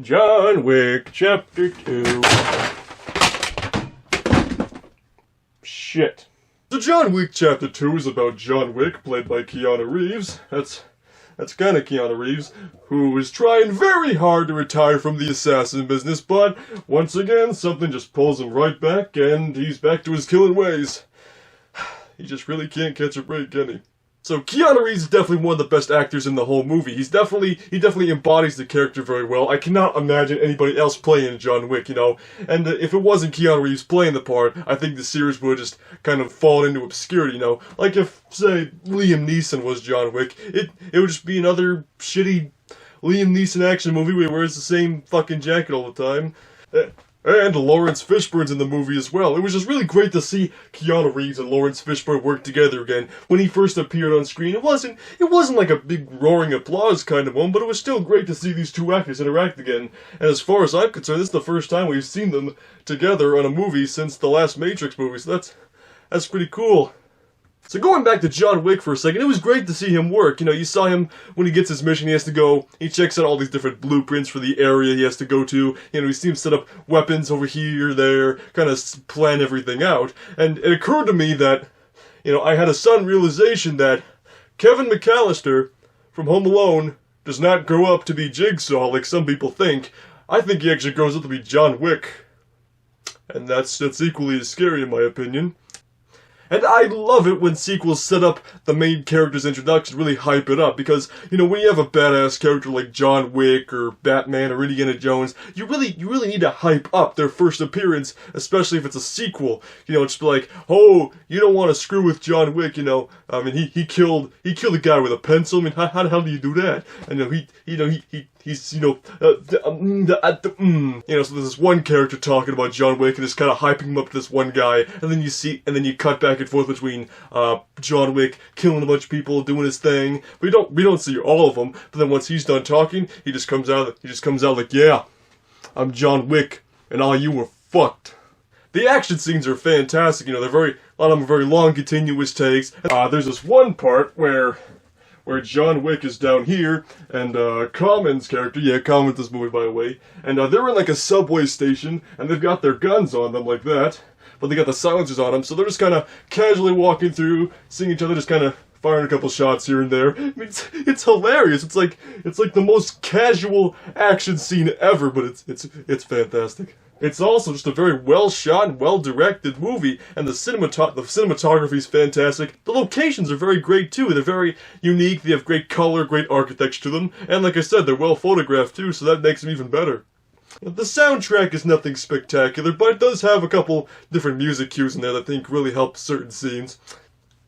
John Wick, Chapter 2. Shit. So John Wick Chapter 2 is about John Wick, played by Keanu Reeves. That's kinda Keanu Reeves, who is trying very hard to retire from the assassin business, but once again, something just pulls him right back, and he's back to his killing ways. He just really can't catch a break, can he? So Keanu Reeves is definitely one of the best actors in the whole movie. He definitely embodies the character very well. I cannot imagine anybody else playing John Wick, you know. And if it wasn't Keanu Reeves playing the part, I think the series would just kind of fall into obscurity, you know. Like if, say, Liam Neeson was John Wick, it would just be another shitty Liam Neeson action movie where he wears the same fucking jacket all the time. And Laurence Fishburne's in the movie as well. It was just really great to see Keanu Reeves and Laurence Fishburne work together again. When he first appeared on screen, it wasn't like a big roaring applause kind of one, but it was still great to see these two actors interact again. And as far as I'm concerned, this is the first time we've seen them together on a movie since the last Matrix movie, so that's pretty cool. So going back to John Wick for a second, it was great to see him work. You know, you saw him when he gets his mission, he checks out all these different blueprints for the area he has to go to. You know, you see him set up weapons over here, there, kind of plan everything out. And it occurred to me that, you know, I had a sudden realization that Kevin McAllister from Home Alone does not grow up to be Jigsaw like some people think. I think he actually grows up to be John Wick. And that's equally as scary in my opinion. And I love it when sequels set up the main character's introduction, really hype it up, because, you know, when you have a badass character like John Wick, or Batman, or Indiana Jones, you really need to hype up their first appearance, especially if it's a sequel. You know, it's just like, oh, you don't want to screw with John Wick, you know, I mean, he killed a guy with a pencil, I mean, how the hell do you do that? And, you know, he's, you know, so there's this one character talking about John Wick and just kind of hyping him up to this one guy, and then you cut back and forth between John Wick killing a bunch of people, doing his thing. We don't see all of them, but then once he's done talking, he just comes out like, yeah, I'm John Wick, and all you were fucked. The action scenes are fantastic. You know, a lot of them are very long, continuous takes. There's this one part where John Wick is down here, and Common's character, yeah, Common's this movie by the way, and they're in like a subway station, and they've got their guns on them like that, but they got the silencers on them, so they're just kind of casually walking through, seeing each other, just kind of firing a couple shots here and there. I mean, it's hilarious. It's like the most casual action scene ever, but it's fantastic. It's also just a very well-shot and well-directed movie, and the cinematography is fantastic. The locations are very great, too. They're very unique, they have great color, great architecture to them, and like I said, they're well-photographed, too, so that makes them even better. The soundtrack is nothing spectacular, but it does have a couple different music cues in there that I think really help certain scenes.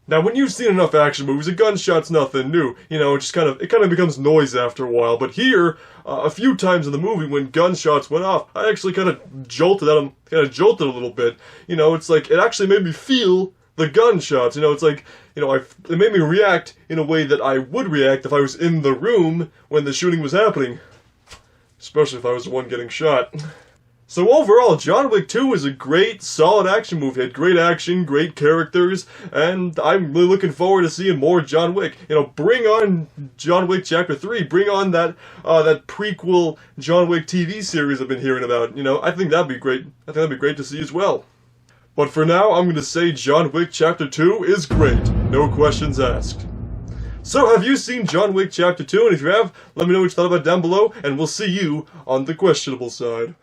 Now, when you've seen enough action movies, a gunshot's nothing new. You know, it kind of becomes noise after a while. But here, a few times in the movie, when gunshots went off, I actually kind of jolted a little bit. You know, it's like, it actually made me feel the gunshots. You know, it's like, you know, it made me react in a way that I would react if I was in the room when the shooting was happening. Especially if I was the one getting shot. So overall, John Wick 2 is a great, solid action movie. It had great action, great characters, and I'm really looking forward to seeing more John Wick. You know, bring on John Wick Chapter 3. Bring on that prequel John Wick TV series I've been hearing about. You know, I think that'd be great. I think that'd be great to see as well. But for now, I'm going to say John Wick Chapter 2 is great. No questions asked. So, have you seen John Wick Chapter 2? And if you have, let me know what you thought about it down below, and we'll see you on the questionable side.